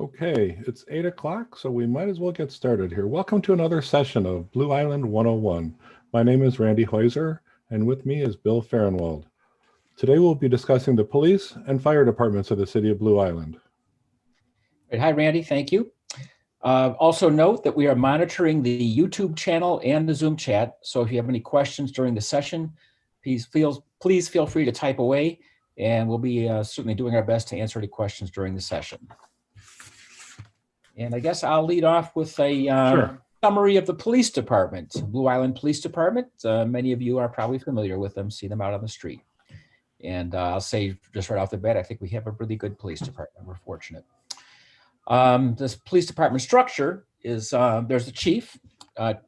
Okay, it's 8 o'clock, so we might as well get started here. Welcome to another session of Blue Island 101. My name is Randy Heuser, and with me is Bill Farrenwald. Today we'll be discussing the police and fire departments of the city of Blue Island. Hi, Randy. Thank you. Also note that we are monitoring the YouTube channel and the Zoom chat. So if you have any questions during the session, please feel free to type away, and we'll be certainly doing our best to answer any questions during the session. And I guess I'll lead off with a summary of the police department. Blue Island Police Department. Many of you are probably familiar with them, see them out on the street. And I'll say just right off the bat, I think we have a really good police department. We're fortunate. This police department structure is, there's the chief,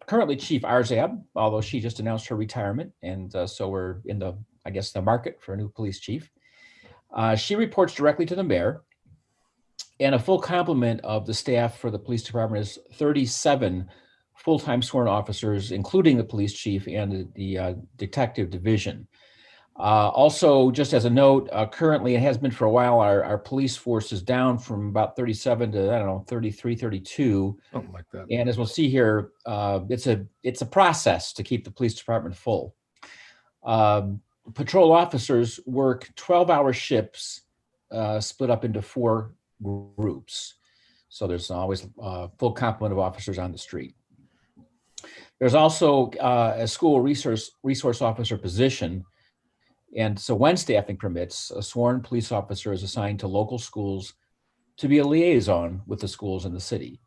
currently Chief Arzab, although she just announced her retirement. And so we're in the market for a new police chief. She reports directly to the mayor. And a full complement of the staff for the police department is 37 full-time sworn officers, including the police chief and the detective division. Also, just as a note, currently, it has been for a while, our police force is down from about 37 to, 33, 32. Something like that. And as we'll see here, it's a process to keep the police department full. Patrol officers work 12-hour shifts split up into 4 groups. So there's always a full complement of officers on the street. There's also a school resource officer position. And so when staffing permits, a sworn police officer is assigned to local schools to be a liaison with the schools in the city.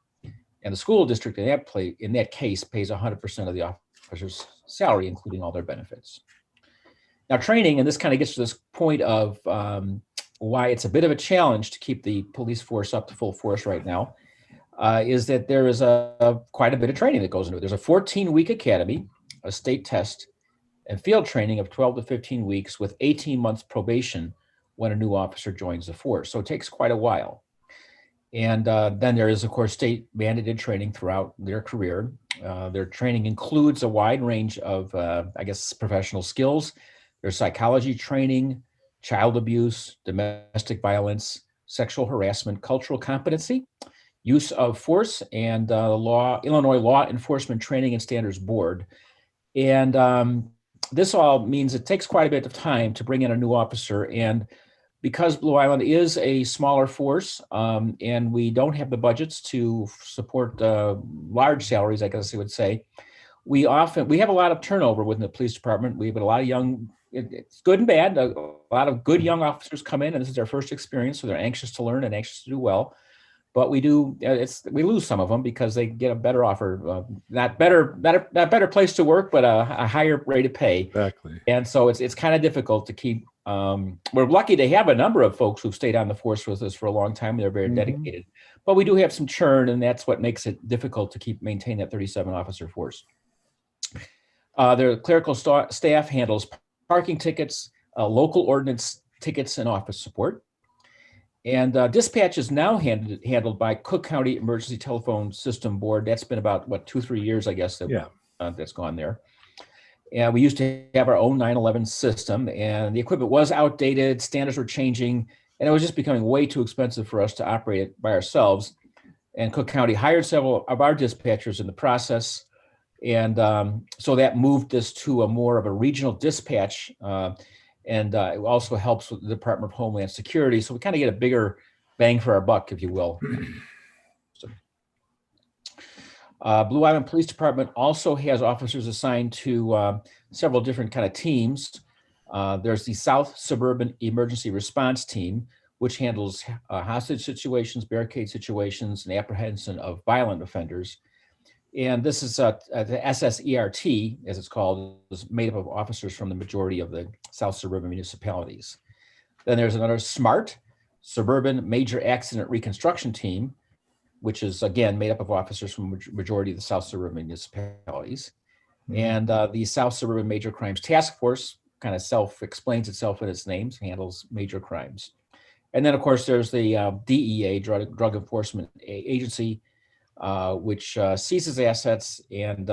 And the school district in that case pays 100% of the officer's salary, including all their benefits. Now training, and this kind of gets to this point of why it's a bit of a challenge to keep the police force up to full force right now, is that there is quite a bit of training that goes into it. There's a 14-week academy, a state test, and field training of 12 to 15 weeks with 18 months probation when a new officer joins the force. So it takes quite a while. And then there is, of course, state mandated training throughout their career. Their training includes a wide range of, professional skills. There's psychology training, child abuse, domestic violence, sexual harassment, cultural competency, use of force, and Illinois Law Enforcement Training and Standards Board. And this all means it takes quite a bit of time to bring in a new officer. And because Blue Island is a smaller force, and we don't have the budgets to support large salaries, I guess I would say, we have a lot of turnover within the police department. We have a lot of young, it's good and bad, a lot of good young officers come in, and this is their first experience, so they're anxious to learn and anxious to do well. But we lose some of them because they get a better offer, not better place to work, but a higher rate of pay. Exactly. And so it's kind of difficult to keep. We're lucky to have a number of folks who've stayed on the force with us for a long time. They're very dedicated, but we do have some churn, and that's what makes it difficult to maintain that 37 officer force. Their clerical staff handles parking tickets, local ordinance tickets, and office support. And dispatch is now handled by Cook County Emergency Telephone System Board. That's been about, 2-3 years, I guess, that's gone there. And we used to have our own 911 system, and the equipment was outdated, standards were changing, and it was just becoming way too expensive for us to operate it by ourselves. And Cook County hired several of our dispatchers in the process. And so that moved us to a more of a regional dispatch, and it also helps with the Department of Homeland Security. So we kind of get a bigger bang for our buck, if you will. Blue Island Police Department also has officers assigned to several different kind of teams. There's the South Suburban Emergency Response Team, which handles hostage situations, barricade situations, and apprehension of violent offenders. And this is the SSERT, as it's called, is made up of officers from the majority of the South Suburban municipalities. Then there's another SMART, Suburban Major Accident Reconstruction Team, which is, again, made up of officers from the majority of the South Suburban municipalities. And the South Suburban Major Crimes Task Force kind of self-explains itself in its names, handles major crimes. And then, of course, there's the DEA, Drug Enforcement Agency, which seizes assets and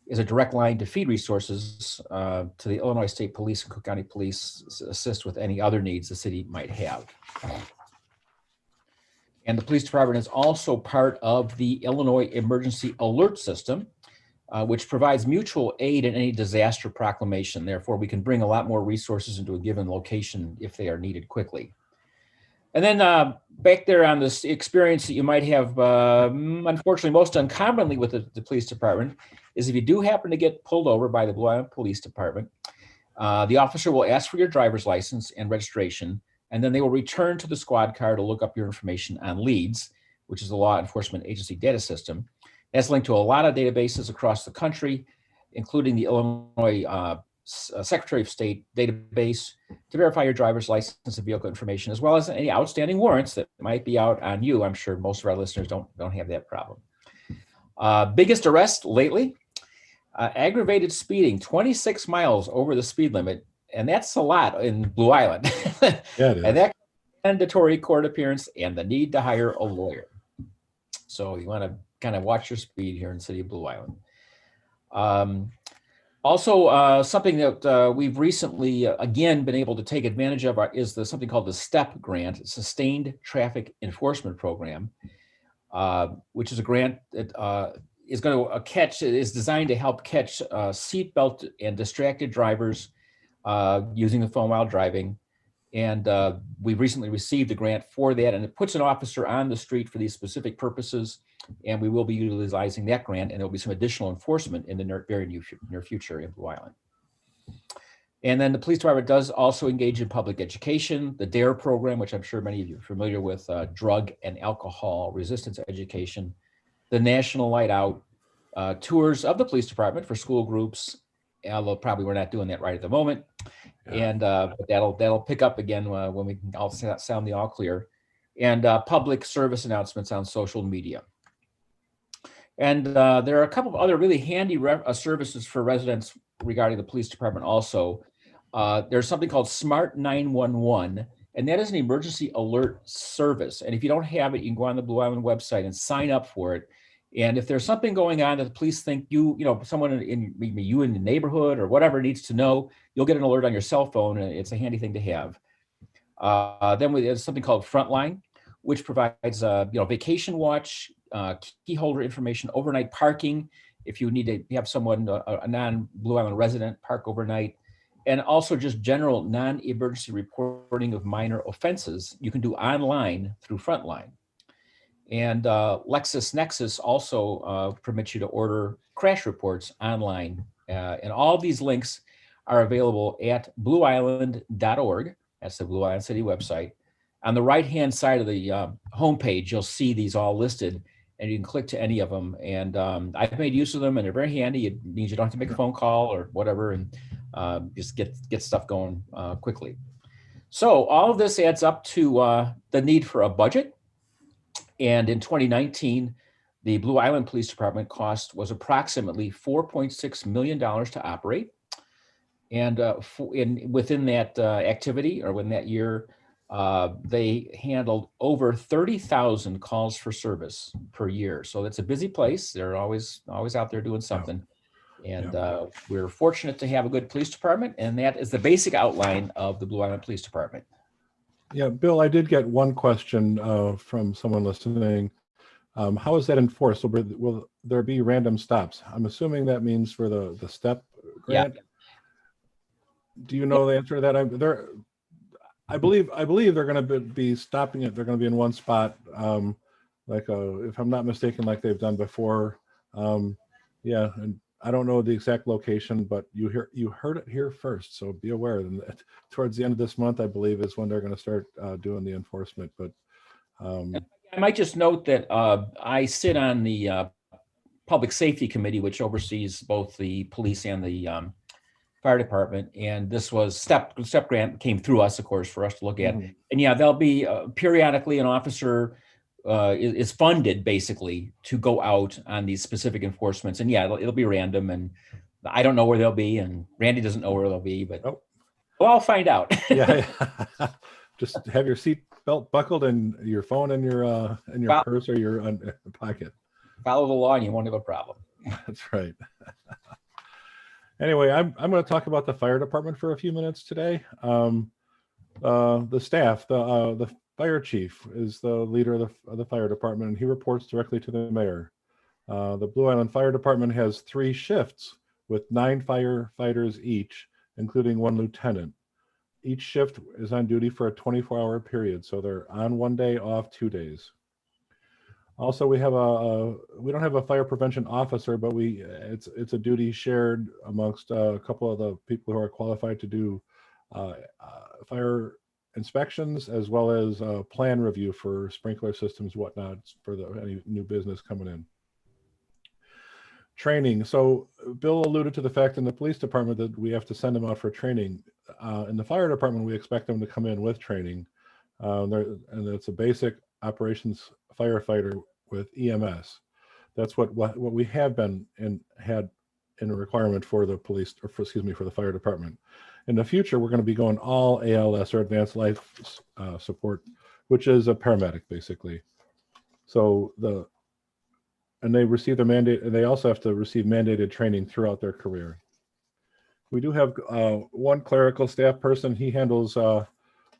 is a direct line to feed resources to the Illinois State Police and Cook County Police, assist with any other needs the city might have. And the police department is also part of the Illinois Emergency Alert System, which provides mutual aid in any disaster proclamation. Therefore, we can bring a lot more resources into a given location if they are needed quickly. And then back there on this experience that you might have, unfortunately, most uncommonly with the police department, is if you do happen to get pulled over by the Blue Island Police Department, the officer will ask for your driver's license and registration, and then they will return to the squad car to look up your information on LEADS, which is the Law Enforcement Agency Data System. That's linked to a lot of databases across the country, including the Illinois Secretary of State database to verify your driver's license and vehicle information, as well as any outstanding warrants that might be out on you. I'm sure most of our listeners don't have that problem. Biggest arrest lately, aggravated speeding, 26 miles over the speed limit. And that's a lot in Blue Island. Yeah, it is. And that mandatory court appearance and the need to hire a lawyer. So you want to kind of watch your speed here in the city of Blue Island. Also, something that we've recently, again, been able to take advantage of is something called the STEP grant, Sustained Traffic Enforcement Program, which is a grant that is going to is designed to help catch seatbelt and distracted drivers using the phone while driving. And we recently received a grant for that, and it puts an officer on the street for these specific purposes. And we will be utilizing that grant, and there'll be some additional enforcement in the very near future in Blue Island. And then the police department does also engage in public education, the DARE program, which I'm sure many of you are familiar with, drug and alcohol resistance education, the National Light Out, tours of the police department for school groups, although probably we're not doing that right at the moment. Yeah. And but that'll pick up again when we can all sound the all clear, and public service announcements on social media. And there are a couple of other really handy services for residents regarding the police department also. There's something called Smart 911, and that is an emergency alert service. And if you don't have it, you can go on the Blue Island website and sign up for it. And if there's something going on that the police think someone in the neighborhood or whatever needs to know, you'll get an alert on your cell phone, and it's a handy thing to have. Then there's something called Frontline, which provides vacation watch, key holder information, overnight parking, if you need to have someone, a non-Blue Island resident, park overnight, and also just general non-emergency reporting of minor offenses you can do online through Frontline. And LexisNexis also permits you to order crash reports online. And all these links are available at blueisland.org. That's the Blue Island City website. On the right-hand side of the homepage, you'll see these all listed, and you can click to any of them. And I've made use of them, and they're very handy. It means you don't have to make a phone call or whatever, and just get stuff going quickly. So all of this adds up to the need for a budget. And in 2019, the Blue Island Police Department cost was approximately $4.6 million to operate. And within that activity, or within that year, they handled over 30,000 calls for service per year. So it's a busy place. They're always out there doing something. And we're fortunate to have a good police department. And that is the basic outline of the Blue Island Police Department. Yeah, Bill, I did get one question from someone listening. How is that enforced? Will there be random stops? I'm assuming that means for the STEP grant. Yeah. Do you know the answer to that? I believe they're going to be stopping it. They're going to be in one spot, if I'm not mistaken, like they've done before. Yeah, and I don't know the exact location, but you heard it here first. So be aware. And towards the end of this month, I believe, is when they're going to start doing the enforcement. But I might just note that I sit on the Public Safety Committee, which oversees both the police and the fire department, and this was STEP grant came through us, of course, for us to look at. Mm-hmm. And yeah, there'll be periodically an officer is funded basically to go out on these specific enforcements. And yeah, it'll be random, and I don't know where they'll be, and Randy doesn't know where they'll be, but well, I'll find out. Yeah. Just have your seat belt buckled and your phone in your purse or your pocket. Follow the law and you won't have a problem. That's right. Anyway, I'm going to talk about the fire department for a few minutes today. The staff, the fire chief is the leader of the fire department, and he reports directly to the mayor. The Blue Island Fire Department has 3 shifts with 9 firefighters each, including 1 lieutenant. Each shift is on duty for a 24-hour period, so they're on 1 day, off 2 days. Also, we have we don't have a fire prevention officer, but it's a duty shared amongst a couple of the people who are qualified to do fire inspections, as well as plan review for sprinkler systems, whatnot, for any new business coming in. Training. So Bill alluded to the fact in the police department that we have to send them out for training. In the fire department, we expect them to come in with training. And it's a basic operations firefighter with EMS. That's what we have been and had in a requirement for the police, or for the fire department. In the future, we're going to be going all ALS, or advanced life support, which is a paramedic basically. So and they receive their mandate, and they also have to receive mandated training throughout their career. We do have 1 clerical staff person. He handles the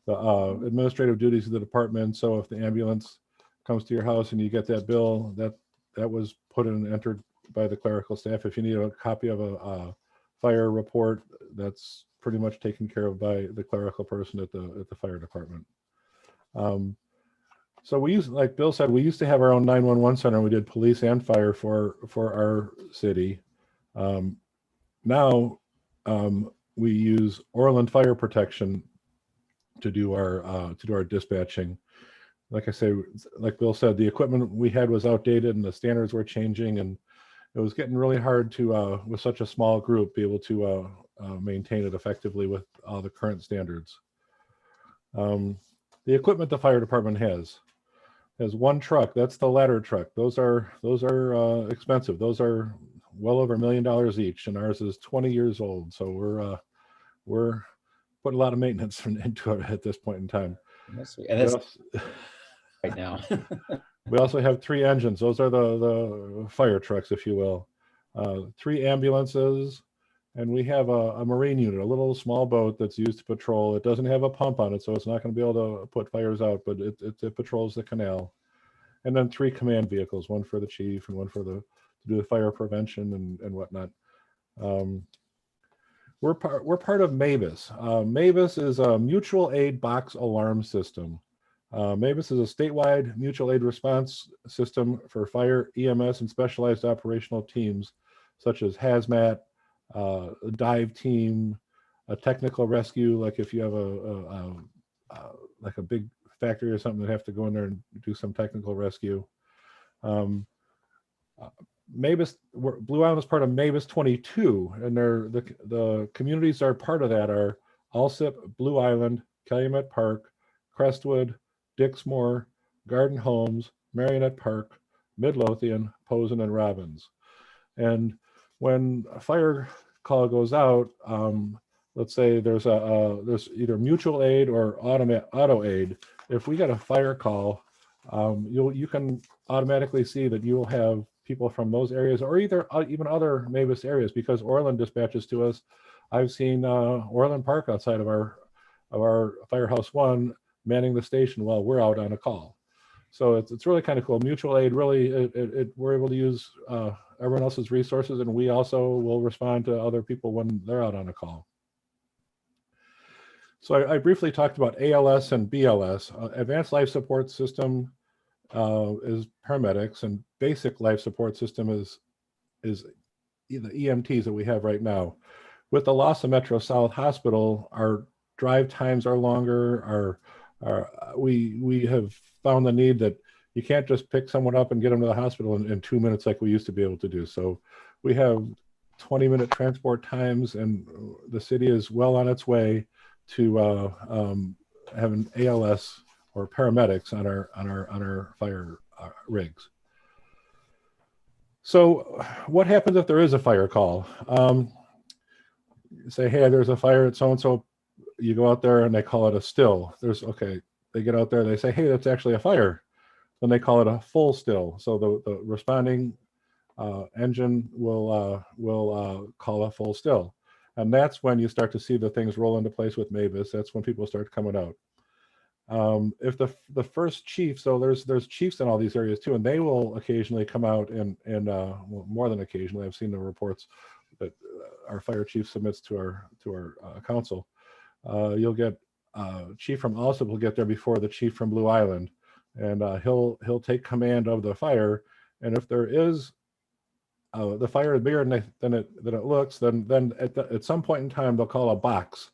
administrative duties of the department. So if the ambulance comes to your house and you get that bill, that was put in and entered by the clerical staff. If you need a copy of a fire report, that's pretty much taken care of by the clerical person at the fire department. So we use, like Bill said, we used to have our own 911 center. We did police and fire for our city. Now we use Orland Fire Protection to do our dispatching. Like I say, like Bill said, the equipment we had was outdated and the standards were changing, and it was getting really hard to, with such a small group, be able to maintain it effectively with all the current standards. The equipment the fire department has 1 truck. That's the ladder truck. Those are expensive. Those are well over $1 million each, and ours is 20 years old. So we're putting a lot of maintenance into it at this point in time. And that's right now. We also have 3 engines. Those are the fire trucks, if you will. 3 ambulances, and we have a marine unit, a little small boat that's used to patrol. It doesn't have a pump on it, so it's not going to be able to put fires out, but it patrols the canal. And then 3 command vehicles, 1 for the chief and 1 to do the fire prevention and whatnot. We're part of MAVIS. MAVIS is a mutual aid box alarm system. MAVIS is a statewide mutual aid response system for fire, EMS, and specialized operational teams, such as hazmat, a dive team, a technical rescue, like if you have like a big factory or something that have to go in there and do some technical rescue. MAVIS, Blue Island is part of MAVIS 22, and the communities that are part of that are Alsip, Blue Island, Calumet Park, Crestwood, Dixmoor, Garden Homes, Marionette Park, Midlothian, Posen, and Robbins. And when a fire call goes out, let's say there's either mutual aid or auto aid. If we get a fire call, you can automatically see that you will have people from those areas, or even other MAVIS areas, because Orland dispatches to us. I've seen Orland Park outside of our Firehouse 1 manning the station while we're out on a call. So it's really kind of cool. Mutual aid, really, we're able to use everyone else's resources, and we also will respond to other people when they're out on a call. So I briefly talked about ALS and BLS. Advanced Life Support System is paramedics, and basic life support system is the EMTs that we have right now. With the loss of Metro South Hospital, our drive times are longer. We have found the need that you can't just pick someone up and get them to the hospital in 2 minutes like we used to be able to do. So we have 20-minute transport times, and the city is well on its way to having ALS or paramedics on our fire rigs. So what happens if there is a fire call? You say, hey, there's a fire at so-and-so. You go out there and they call it a still. They get out there, they say, hey, that's actually a fire. Then they call it a full still. So the responding engine will call a full still. And that's when you start to see the things roll into place with MAVIS. That's when people start coming out. If the first chief, so there's chiefs in all these areas too, and they will occasionally come out and well, more than occasionally, I've seen the reports that our fire chief submits to our council. You'll get chief from Alsip will get there before the chief from Blue Island, and he'll take command of the fire. And if there is the fire is bigger than it looks, then at some point in time they'll call a box,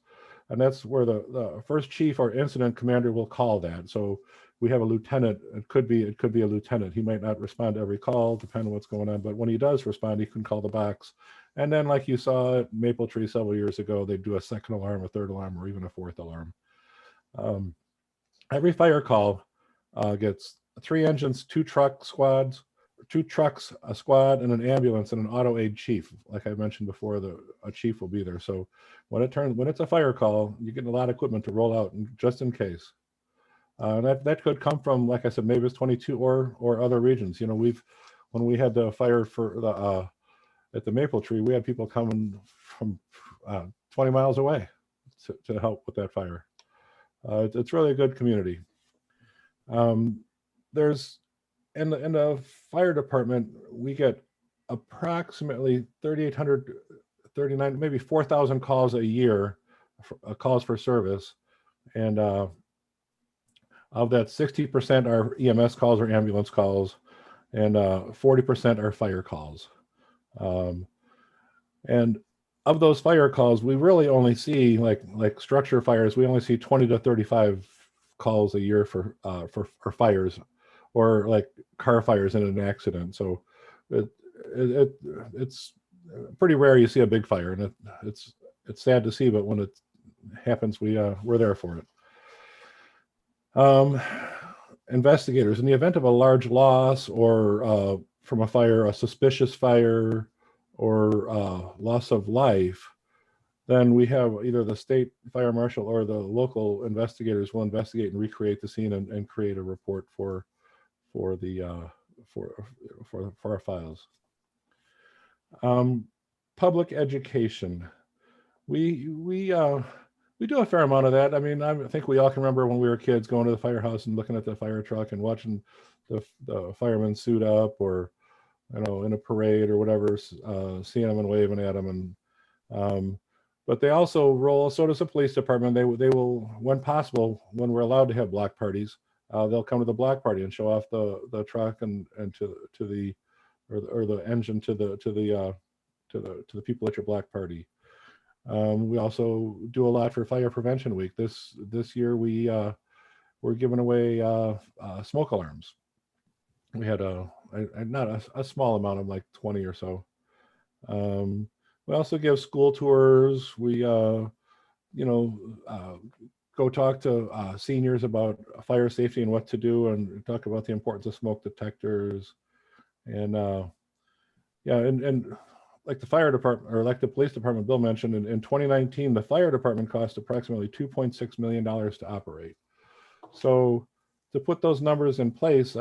and that's where the first chief or incident commander will call that. So we have a lieutenant. It could be a lieutenant. He might not respond to every call, depending on what's going on. But when he does respond, he can call the box. And then, like you saw at Maple Tree several years ago, they do a second alarm, a third alarm, or even a fourth alarm. Every fire call gets 3 engines, 2 truck squads, 2 trucks, a squad, and an ambulance, and an auto aid chief. Like I mentioned before, a chief will be there. So when it's a fire call, you get a lot of equipment to roll out just in case. That could come from, like I said, maybe it's 22 or other regions. You know, when we had the fire for the at the Maple Tree, we had people coming from 20 miles away to help with that fire. It's really a good community. There's in the fire department, we get approximately 3,839, maybe 4,000 calls a year, calls for service. And of that, 60% are EMS calls or ambulance calls, and 40% are fire calls. And of those fire calls, we really only see like structure fires. We only see 20 to 35 calls a year for fires, or like car fires in an accident. So it's pretty rare you see a big fire, and it's sad to see, but when it happens, we're there for it. Investigators, in the event of a large loss or from a fire, a suspicious fire, or loss of life, then we have either the state fire marshal or the local investigators will investigate and recreate the scene and create a report for our files. Public education. We do a fair amount of that. I mean, I think we all can remember when we were kids going to the firehouse and looking at the fire truck and watching the firemen suit up, or in a parade or whatever, seeing them and waving at them. And but they also roll. So does the police department. They will, when possible, when we're allowed to have block parties, they'll come to the block party and show off the truck and to the engine to the people at your block party. We also do a lot for Fire Prevention Week. This year we're giving away smoke alarms. We had not a small amount of, like 20 or so. We also give school tours. We go talk to seniors about fire safety and what to do, and talk about the importance of smoke detectors. And and like the fire department, or like the police department Bill mentioned, in 2019, the fire department cost approximately $2.6 million to operate. So to put those numbers in place,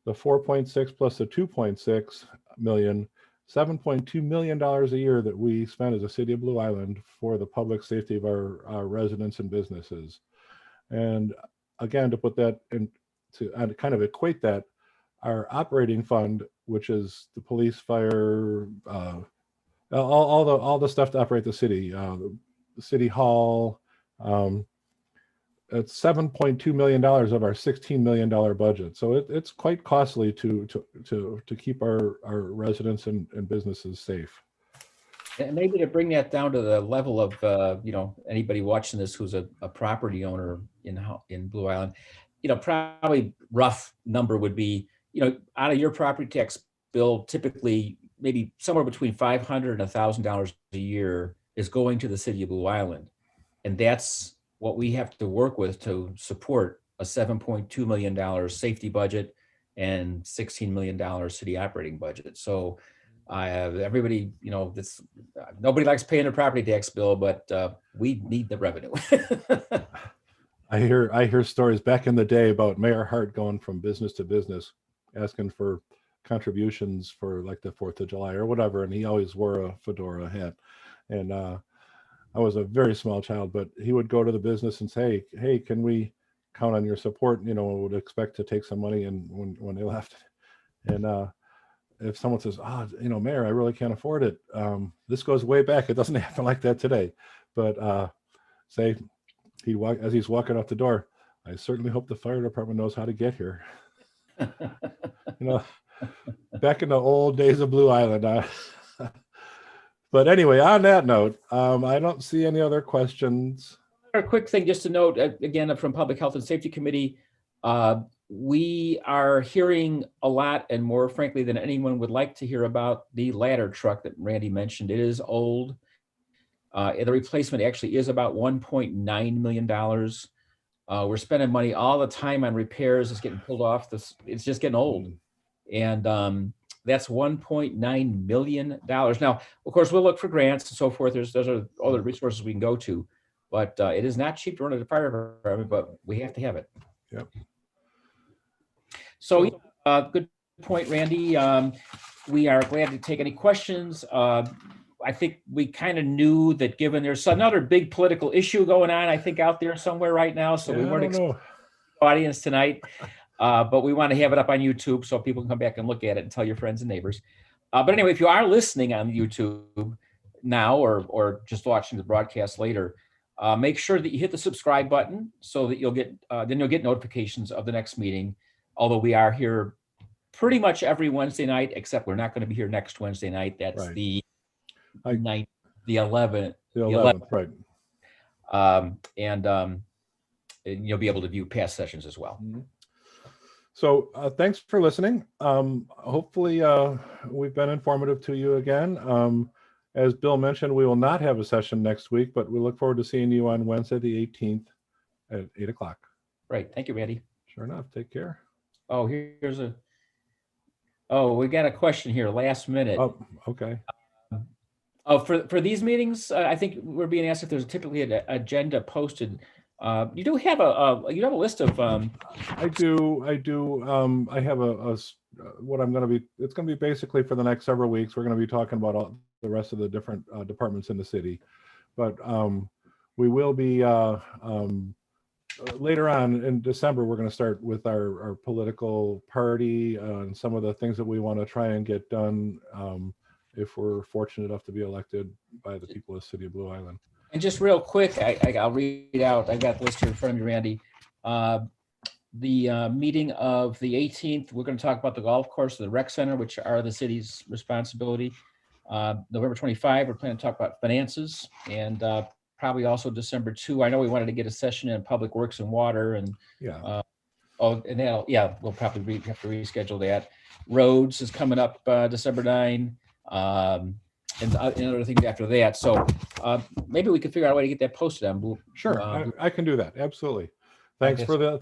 the 4.6 plus the 2.6 million, $7.2 million a year that we spend as a city of Blue Island for the public safety of our residents and businesses. And again, to put that and kind of equate that, our operating fund, which is the police, fire, all the stuff to operate the city, the city hall, it's $7.2 million of our $16 million budget. So it's quite costly to keep our residents and businesses safe. And maybe to bring that down to the level of, anybody watching this who's a property owner in Blue Island, probably rough number would be, out of your property tax bill, typically maybe somewhere between $500 and $1,000 a year is going to the city of Blue Island. And that's what we have to work with to support a $7.2 million safety budget and $16 million city operating budget. So everybody, nobody likes paying a property tax bill, but we need the revenue. I hear stories back in the day about Mayor Hart going from business to business, asking for contributions for like the 4th of July or whatever. And he always wore a fedora hat. And I was a very small child, but he would go to the business and say, hey, can we count on your support. Would expect to take some money and when they left. And if someone says, Mayor, I really can't afford it. This goes way back. It doesn't happen like that today. But say as he's walking out the door, I certainly hope the fire department knows how to get here. Back in the old days of Blue Island. But anyway, on that note, I don't see any other questions. A quick thing just to note, again, from Public Health and Safety Committee, we are hearing a lot and more, frankly, than anyone would like to hear about the ladder truck that Randy mentioned. It is old. The replacement actually is about $1.9 million. We're spending money all the time on repairs. It's getting pulled off. It's just getting old. And that's $1.9 million. Now, of course, we'll look for grants and so forth. Those are other resources we can go to. But it is not cheap to run a fire department, but we have to have it. Yep. So good point, Randy. We are glad to take any questions. I think we kind of knew that given there's another big political issue going on, I think, out there somewhere right now. So we weren't expecting the audience tonight, but we want to have it up on YouTube so people can come back and look at it and tell your friends and neighbors. But anyway, if you are listening on YouTube now or just watching the broadcast later, make sure that you hit the subscribe button so that you'll get notifications of the next meeting. Although we are here pretty much every Wednesday night, except we're not going to be here next Wednesday night. That's right. the 11th. The 11th, right. And you'll be able to view past sessions as well. Mm-hmm. So thanks for listening. Hopefully we've been informative to you again. As Bill mentioned, we will not have a session next week, but we look forward to seeing you on Wednesday, the 18th at 8 o'clock. Right. Thank you, Randy. Sure enough. Take care. Oh, we got a question here last minute. Oh, okay. For these meetings, I think we're being asked if there's typically an agenda posted. You do have a list of. I do. I have what I'm going to be. It's going to be basically for the next several weeks. We're going to be talking about all the rest of the different departments in the city, but we will be later on in December. We're going to start with our political party and some of the things that we want to try and get done if we're fortunate enough to be elected by the people of the city of Blue Island. And just real quick, I'll read out. I got the list here in front of me, Randy. The meeting of the 18th, we're going to talk about the golf course and the rec center, which are the city's responsibility. November 25, we're planning to talk about finances, and probably also December 2. I know we wanted to get a session in Public Works and Water, and yeah. We'll probably have to reschedule that. Roads is coming up December 9. And other things after that. So maybe we could figure out a way to get that posted on Blue. Sure, I can do that. Absolutely. Thanks for the